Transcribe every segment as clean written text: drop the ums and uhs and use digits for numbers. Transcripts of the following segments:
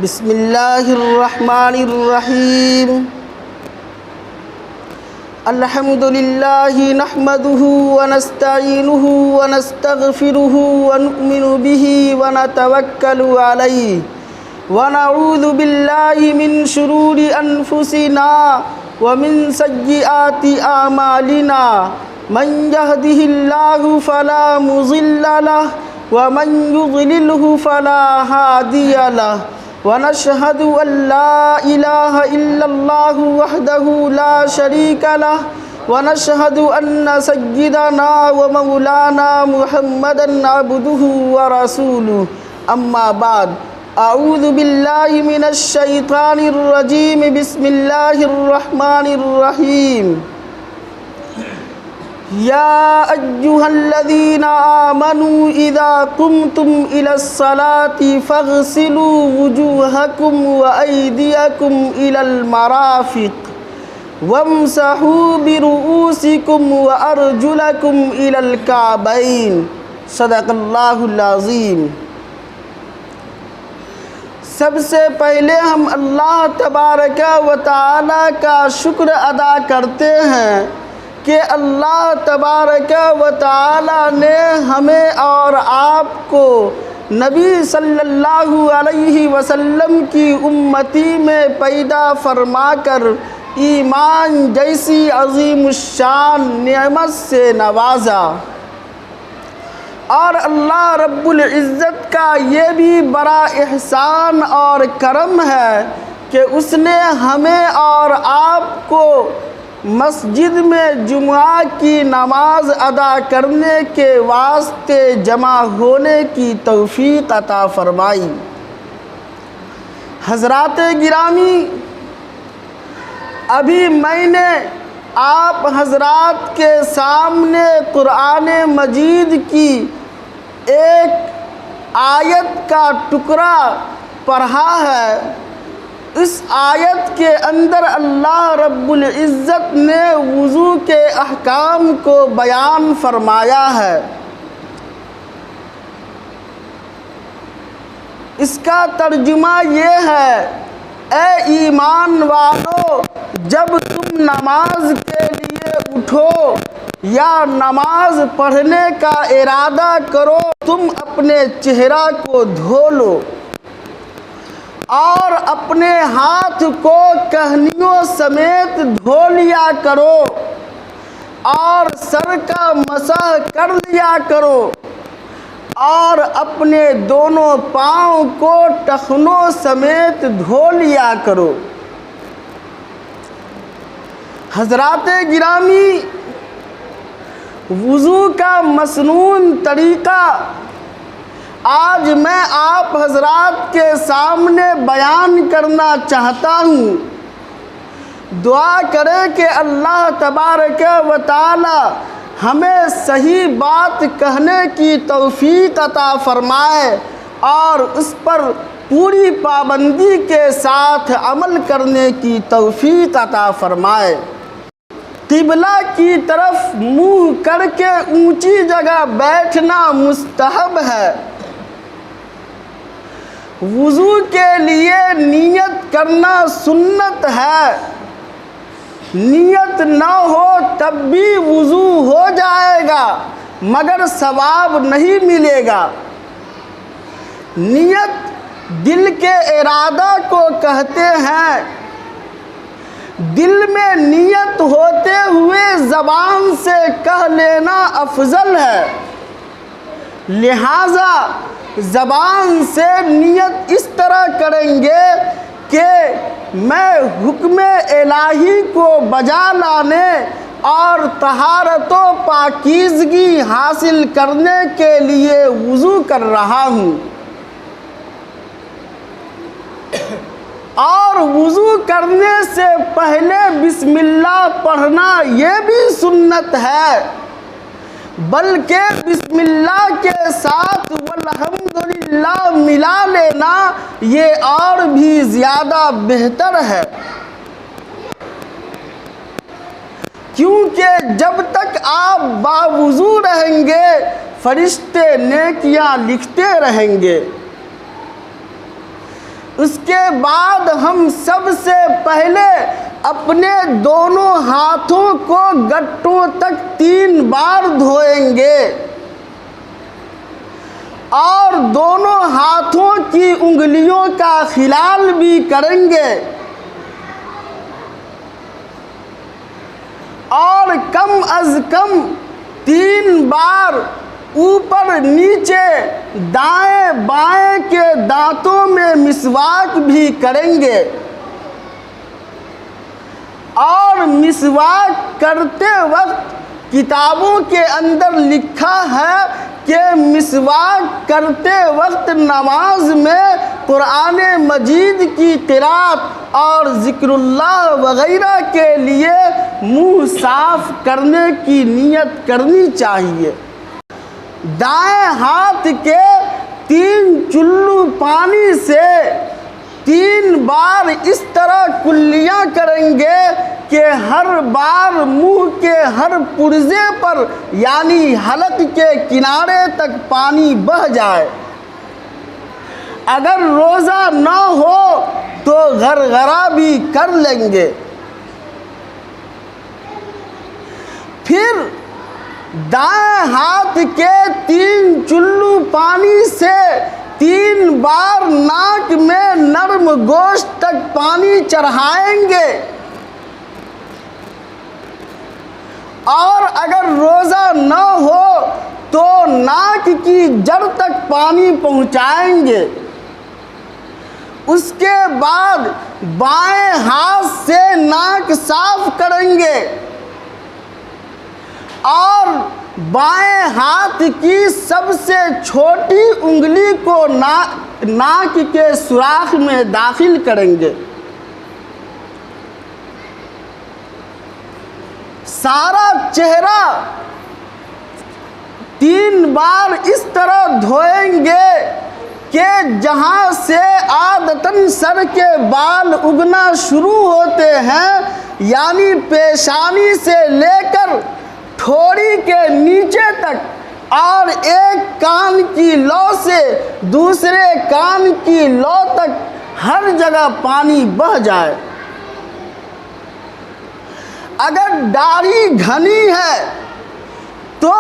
بسم اللہ الرحمن الرحیم الحمد للہ نحمده ونستعینه ونستغفره ونؤمن به ونتوکل علیہ ونعوذ باللہ من شرور انفسنا ومن سیئات اعمالنا من يهده الله فلا مضل له ومن يضلله فلا هادي له ونشهد أن لا إله إلا الله وحده لا شريك له ونشهد أن سيدنا ومولانا محمدا عبده ورسوله أما بعد أعوذ بالله من الشيطان الرجيم بسم الله الرحمن الرحيم يا أيها الذين آمنوا إذا قمتم إلى الصلاة فاغسلوا وجوهكم وأيديكم إلى المرافق وامسحوا برؤوسكم وأرجلكم إلى الكعبين صدق اللہ العظیم۔ سب سے پہلے ہم اللہ تبارک و تعالی کا شکر ادا کرتے ہیں کہ اللہ تبارک و تعالی نے ہمیں اور آپ کو نبی صلی اللہ علیہ وسلم کی امتی میں پیدا فرما کر ایمان جیسی عظیم الشان نعمت سے نوازا، اور اللہ رب العزت کا یہ بھی بڑا احسان اور کرم ہے کہ اس نے ہمیں اور آپ کو مسجد میں جمعہ کی نماز ادا کرنے کے واسطے جمع ہونے کی توفیق عطا فرمائی۔ حضرات گرامی، ابھی میں نے آپ حضرات کے سامنے قرآن مجید کی ایک آیت کا ٹکڑا پڑھا ہے۔ اس آیت کے اندر اللہ رب العزت نے وضو کے احکام کو بیان فرمایا ہے۔ اس کا ترجمہ یہ ہے: اے ایمان والو، جب تم نماز کے لیے اٹھو یا نماز پڑھنے کا ارادہ کرو، تم اپنے چہرہ کو دھو لو اور اپنے ہاتھ کو کہنیوں سمیت دھو لیا کرو اور سر کا مسح کر لیا کرو اور اپنے دونوں پاؤں کو ٹخنوں سمیت دھو لیا کرو۔ حضرات گرامی، وضو کا مسنون طریقہ آج میں آپ حضرات کے سامنے بیان کرنا چاہتا ہوں۔ دعا کریں کہ اللہ تبارک و تعالی ہمیں صحیح بات کہنے کی توفیق عطا فرمائے اور اس پر پوری پابندی کے ساتھ عمل کرنے کی توفیق عطا فرمائے۔ قبلہ کی طرف منہ کر کے اونچی جگہ بیٹھنا مستحب ہے۔ وضو کے لیے نیت کرنا سنت ہے۔ نیت نہ ہو تب بھی وضو ہو جائے گا مگر ثواب نہیں ملے گا۔ نیت دل کے ارادہ کو کہتے ہیں۔ دل میں نیت ہوتے ہوئے زبان سے کہہ لینا افضل ہے، لہذا زبان سے نیت اس طرح کریں گے کہ میں حکم الہی کو بجا لانے اور طہارت و پاکیزگی حاصل کرنے کے لیے وضو کر رہا ہوں۔ اور وضو کرنے سے پہلے بسم اللہ پڑھنا یہ بھی سنت ہے، بلکہ بسم اللہ کے ساتھ والحمدللہ ملا لینا یہ اور بھی زیادہ بہتر ہے، کیونکہ جب تک آپ باوضو رہیں گے فرشتے نیکیاں لکھتے رہیں گے۔ اس کے بعد ہم سب سے پہلے اپنے دونوں ہاتھوں کو گٹوں تک 3 بار دھوئیں گے اور دونوں ہاتھوں کی انگلیوں کا خلال بھی کریں گے اور کم از کم 3 بار اوپر نیچے دائیں بائیں کے دانتوں میں مسواک بھی کریں گے اور مسواک کرتے وقت کتابوں کے اندر لکھا ہے کہ مسواک کرتے وقت نماز میں قرآن مجید کی قرات اور ذکر اللہ وغیرہ کے لیے منہ صاف کرنے کی نیت کرنی چاہیے۔ دائیں ہاتھ کے 3 چلو پانی سے 3 بار اس طرح کلیاں کریں گے کہ ہر بار منہ کے ہر پرزے پر یعنی حلق کے کنارے تک پانی بہہ جائے۔ اگر روزہ نہ ہو تو غرغرہ بھی کر لیں گے۔ پھر دائیں ہاتھ کے 3 چلو پانی سے 3 بار ناک میں نرم گوشت تک پانی چڑھائیں گے اور اگر روزہ نہ ہو تو ناک کی جڑ تک پانی پہنچائیں گے۔ اس کے بعد بائیں ہاتھ سے ناک صاف کریں گے اور بائیں ہاتھ کی سب سے چھوٹی انگلی کو ناک کے سوراخ میں داخل کریں گے۔ سارا چہرہ 3 بار اس طرح دھوئیں گے کہ جہاں سے عادتاً سر کے بال اگنا شروع ہوتے ہیں یعنی پیشانی سے لے کر ٹھوڑی کے نیچے تک اور ایک کان کی لو سے دوسرے کان کی لو تک ہر جگہ پانی بہہ جائے۔ اگر داڑھی گھنی ہے تو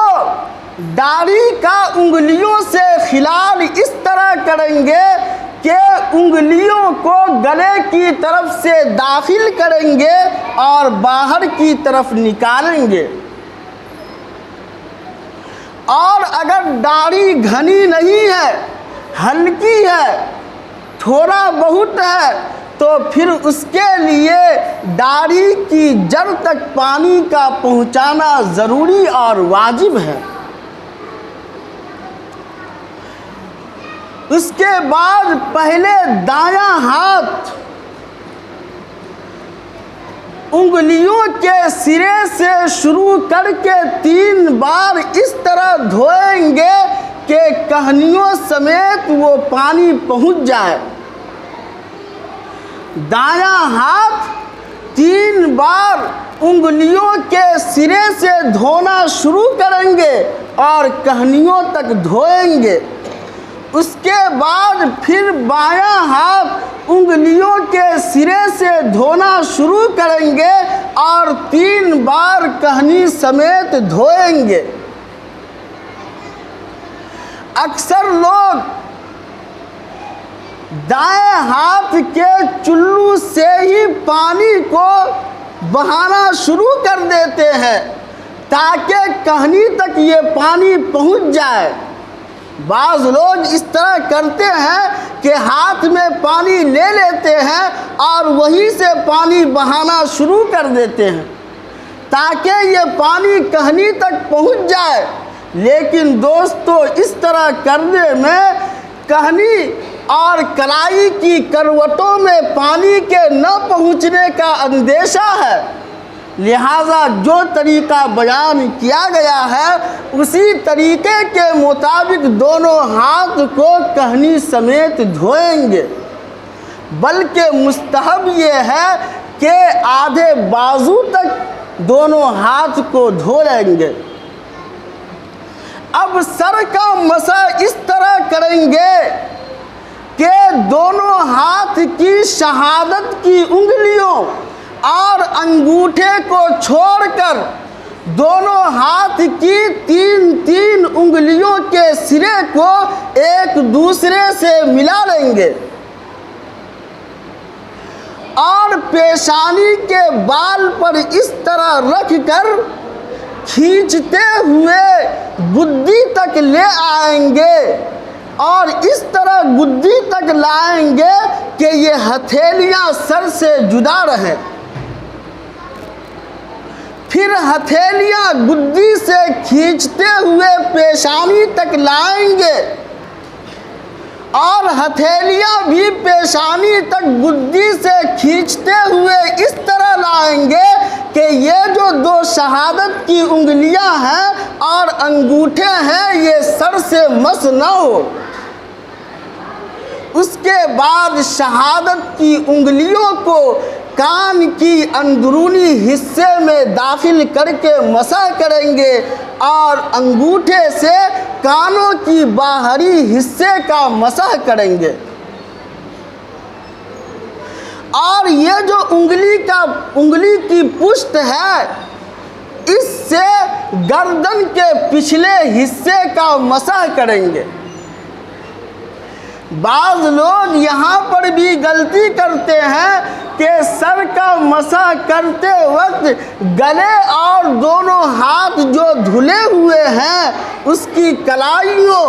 داڑھی کا انگلیوں سے خلال اس طرح کریں گے کہ انگلیوں کو گلے کی طرف سے داخل کریں گے اور باہر کی طرف نکالیں گے۔ اور اگر داڑھی گھنی نہیں ہے، ہلکی ہے، تھوڑا بہت ہے تو پھر اس کے لیے داڑھی کی جڑ تک پانی کا پہنچانا ضروری اور واجب ہے۔ اس کے بعد پہلے دایاں ہاتھ انگلیوں کے سرے سے شروع کر کے 3 بار اس طرح دھوئیں گے کہ کہنیوں سمیت وہ پانی پہنچ جائے۔ دایاں ہاتھ 3 بار انگلیوں کے سرے سے دھونا شروع کریں گے اور کہنیوں تک دھوئیں گے۔ اس کے بعد پھر بایاں ہاتھ انگلیوں کے سرے سے دھونا شروع کریں گے اور 3 بار کہنی سمیت دھوئیں گے۔ اکثر لوگ دائیں ہاتھ کے چلو سے ہی پانی کو بہانا شروع کر دیتے ہیں تاکہ کہنی تک یہ پانی پہنچ جائے۔ بعض لوگ اس طرح کرتے ہیں کہ ہاتھ میں پانی لے لیتے ہیں اور وہیں سے پانی بہانا شروع کر دیتے ہیں تاکہ یہ پانی کہنی تک پہنچ جائے، لیکن دوستو اس طرح کرنے میں کہنی اور کلائی کی کروٹوں میں پانی کے نہ پہنچنے کا اندیشہ ہے، لہذا جو طریقہ بیان کیا گیا ہے اسی طریقے کے مطابق دونوں ہاتھ کو کہنی سمیت دھوئیں گے، بلکہ مستحب یہ ہے کہ آدھے بازو تک دونوں ہاتھ کو دھو لیں گے۔ اب سر کا مسح اس طرح کریں گے کہ دونوں ہاتھ کی شہادت کی انگلیوں اور انگوٹھے کو چھوڑ کر دونوں ہاتھ کی تین تین انگلیوں کے سرے کو ایک دوسرے سے ملا لیں گے اور پیشانی کے بال پر اس طرح رکھ کر کھینچتے ہوئے گدی تک لے آئیں گے اور اس طرح گدی تک لائیں گے کہ یہ ہتھیلیاں سر سے جدا رہیں۔ پھر ہتھیلیاں گدی سے کھینچتے ہوئے پیشانی تک لائیں گے اور ہتھیلیاں بھی پیشانی تک گدی سے کھینچتے ہوئے اس طرح لائیں گے کہ یہ جو دو شہادت کی انگلیاں ہیں اور انگوٹھے ہیں یہ سر سے مس نہ ہو۔ اس کے بعد شہادت کی انگلیوں کو کان کی اندرونی حصے میں داخل کر کے مسح کریں گے اور انگوٹھے سے کانوں کی باہری حصے کا مسح کریں گے، اور یہ جو انگلی کی پشت ہے اس سے گردن کے پچھلے حصے کا مسح کریں گے۔ بعض لوگ یہاں پر بھی غلطی کرتے ہیں کہ سر کا مسح کرتے وقت گلے اور دونوں ہاتھ جو دھلے ہوئے ہیں اس کی کلائیوں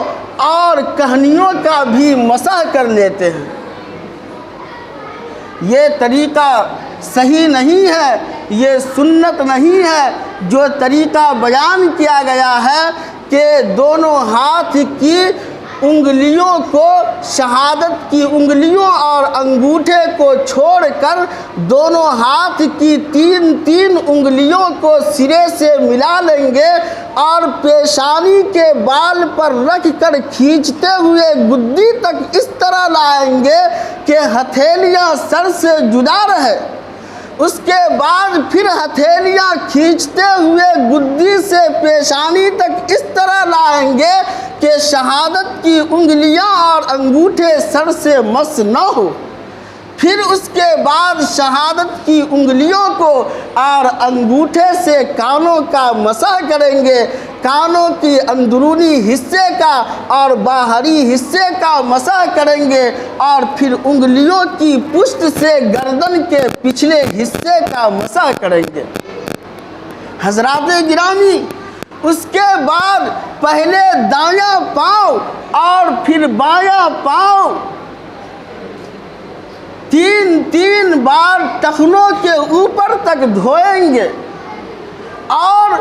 اور کہنیوں کا بھی مسح کر لیتے ہیں۔ یہ طریقہ صحیح نہیں ہے، یہ سنت نہیں ہے۔ جو طریقہ بیان کیا گیا ہے کہ دونوں ہاتھ کی انگلیوں کو شہادت کی انگلیوں اور انگوٹھے کو چھوڑ کر دونوں ہاتھ کی تین تین انگلیوں کو سرے سے ملا لیں گے اور پیشانی کے بال پر رکھ کر کھینچتے ہوئے گدی تک اس طرح لائیں گے کہ ہتھیلیاں سر سے جدا رہے۔ اس کے بعد پھر ہتھیلیاں کھینچتے ہوئے گدی سے پیشانی تک اس طرح لائیں گے کہ شہادت کی انگلیاں اور انگوٹھے سر سے مس نہ ہو۔ پھر اس کے بعد شہادت کی انگلیوں کو اور انگوٹھے سے کانوں کا مسح کریں گے، کانوں کی اندرونی حصے کا اور باہری حصے کا مسح کریں گے، اور پھر انگلیوں کی پشت سے گردن کے پچھلے حصے کا مسح کریں گے۔ حضرات گرامی، اس کے بعد پہلے دایاں پاؤں اور پھر بایاں پاؤں تین تین بار ٹخنوں کے اوپر تک دھوئیں گے اور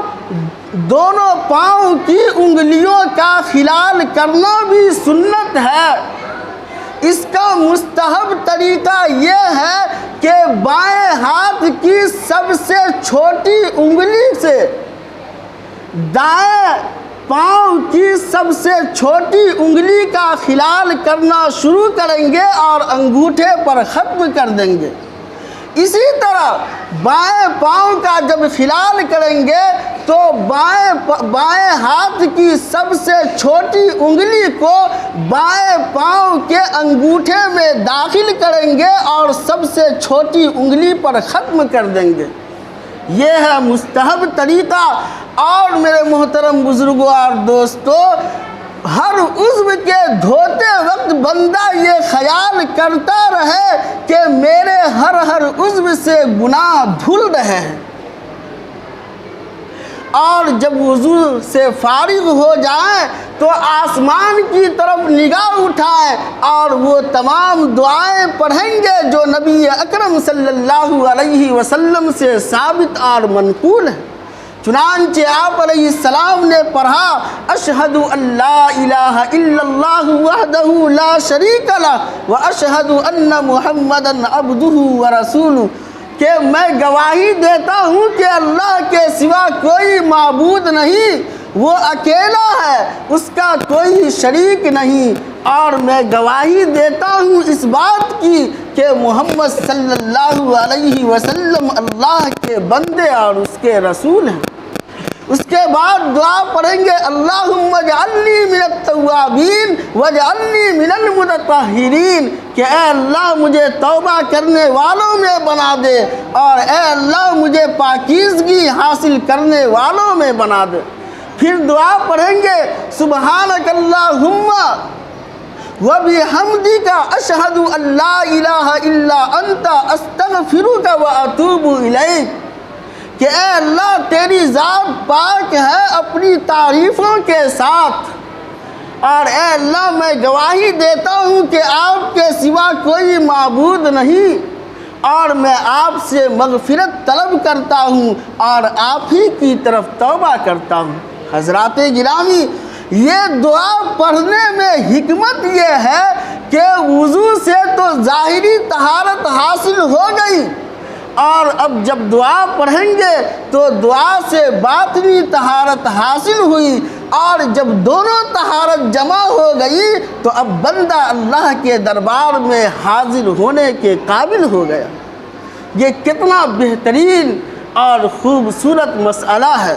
دونوں پاؤں کی انگلیوں کا خلال کرنا بھی سنت ہے۔ اس کا مستحب طریقہ یہ ہے کہ بائیں ہاتھ کی سب سے چھوٹی انگلی سے دائیں پاؤں کی سب سے چھوٹی انگلی کا خلال کرنا شروع کریں گے اور انگوٹھے پر ختم کر دیں گے۔ اسی طرح بائیں پاؤں کا جب خلال کریں گے تو بائیں ہاتھ کی سب سے چھوٹی انگلی کو بائیں پاؤں کے انگوٹھے میں داخل کریں گے اور سب سے چھوٹی انگلی پر ختم کر دیں گے۔ یہ ہے مستحب طریقہ۔ اور میرے محترم بزرگوں اور دوستو، ہر عضو کے دھوتے وقت بندہ یہ خیال کرتا رہے کہ میرے ہر عضو سے گناہ دھل رہے ہیں، اور جب وضو سے فارغ ہو جائیں تو آسمان کی طرف نگاہ اٹھائیں اور وہ تمام دعائیں پڑھیں گے جو نبی اکرم صلی اللہ علیہ وسلم سے ثابت اور منقول ہیں۔ چنانچہ آپ علیہ السلام نے پڑھا، اشہد ان لا الہ الا اللہ وحدہ لا شریک لہ واشہد ان محمدا عبدہ ورسولہ، کہ میں گواہی دیتا ہوں کہ اللہ کے سوا کوئی معبود نہیں، وہ اکیلا ہے، اس کا کوئی شریک نہیں، اور میں گواہی دیتا ہوں اس بات کی کہ محمد صلی اللہ علیہ وسلم اللہ کے بندے اور اس کے رسول ہیں۔ اس کے بعد دعا پڑھیں گے اللہم اجعلنی من التوابین واجعلنی من المتطہرین کہ اے اللہ مجھے توبہ کرنے والوں میں بنا دے اور اے اللہ مجھے پاکیزگی حاصل کرنے والوں میں بنا دے۔ پھر دعا پڑھیں گے سبحانک اللہم وبحمدک اشہد ان لا الہ الا انت استغفرک واتوب الیک کہ اے اللہ تیری ذات پاک ہے اپنی تعریفوں کے ساتھ اور اے اللہ میں گواہی دیتا ہوں کہ آپ کے سوا کوئی معبود نہیں اور میں آپ سے مغفرت طلب کرتا ہوں اور آپ ہی کی طرف توبہ کرتا ہوں۔ حضرات گرامی، یہ دعا پڑھنے میں حکمت یہ ہے کہ وضو سے تو ظاہری طہارت حاصل ہو گئی اور اب جب دعا پڑھیں گے تو دعا سے باطنی طہارت حاصل ہوئی اور جب دونوں طہارت جمع ہو گئی تو اب بندہ اللہ کے دربار میں حاضر ہونے کے قابل ہو گیا۔ یہ کتنا بہترین اور خوبصورت مسئلہ ہے۔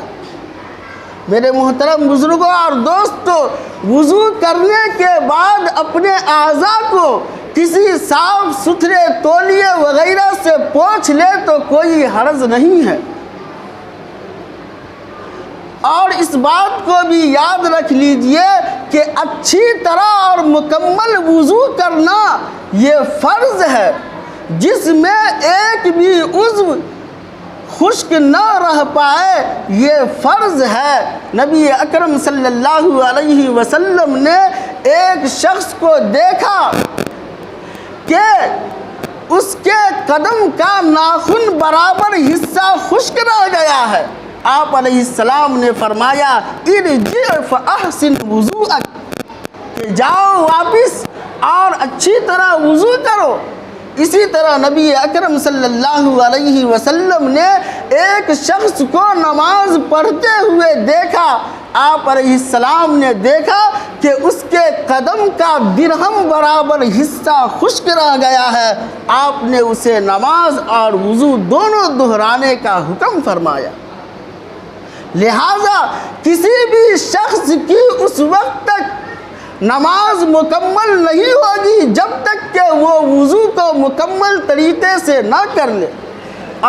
میرے محترم بزرگوں اور دوستو، وضو کرنے کے بعد اپنے اعضاء کو کسی صاف ستھرے تولیے وغیرہ سے پوچھ لے تو کوئی حرج نہیں ہے، اور اس بات کو بھی یاد رکھ لیجئے کہ اچھی طرح اور مکمل وضو کرنا یہ فرض ہے جس میں ایک بھی عضو خشک نہ رہ پائے، یہ فرض ہے۔ نبی اکرم صلی اللہ علیہ وسلم نے ایک شخص کو دیکھا کہ اس کے قدم کا ناخن برابر حصہ خشک رہ گیا ہے۔ آپ علیہ السلام نے فرمایا ارجع فاحسن وضوءک کہ جاؤ واپس اور اچھی طرح وضو کرو۔ اسی طرح نبی اکرم صلی اللہ علیہ وسلم نے ایک شخص کو نماز پڑھتے ہوئے دیکھا۔ آپ علیہ السلام نے دیکھا کہ اس کے قدم کا درہم برابر حصہ خشک رہ گیا ہے۔ آپ نے اسے نماز اور وضو دونوں دہرانے کا حکم فرمایا۔ لہٰذا کسی بھی شخص کی اس وقت تک نماز مکمل نہیں ہوگی جب تک کہ وہ وضو کو مکمل طریقے سے نہ کر لے،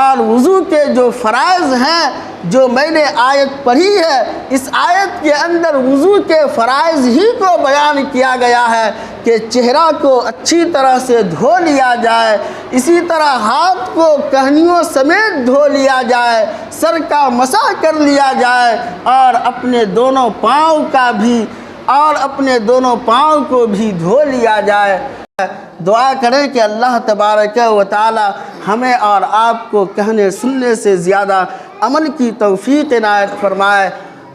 اور وضو کے جو فرائض ہیں جو میں نے آیت پڑھی ہے، اس آیت کے اندر وضو کے فرائض ہی کو بیان کیا گیا ہے کہ چہرہ کو اچھی طرح سے دھو لیا جائے، اسی طرح ہاتھ کو کہنیوں سمیت دھو لیا جائے، سر کا مسح کر لیا جائے اور اپنے دونوں پاؤں کو بھی دھو لیا جائے۔ دعا کریں کہ اللہ تبارک و تعالی ہمیں اور آپ کو کہنے سننے سے زیادہ عمل کی توفیق عنایت فرمائے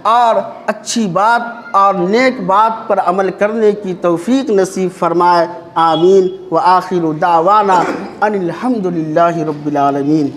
اور اچھی بات اور نیک بات پر عمل کرنے کی توفیق نصیب فرمائے۔ آمین۔ وآخر دعوانا ان الحمد للہ رب العالمین۔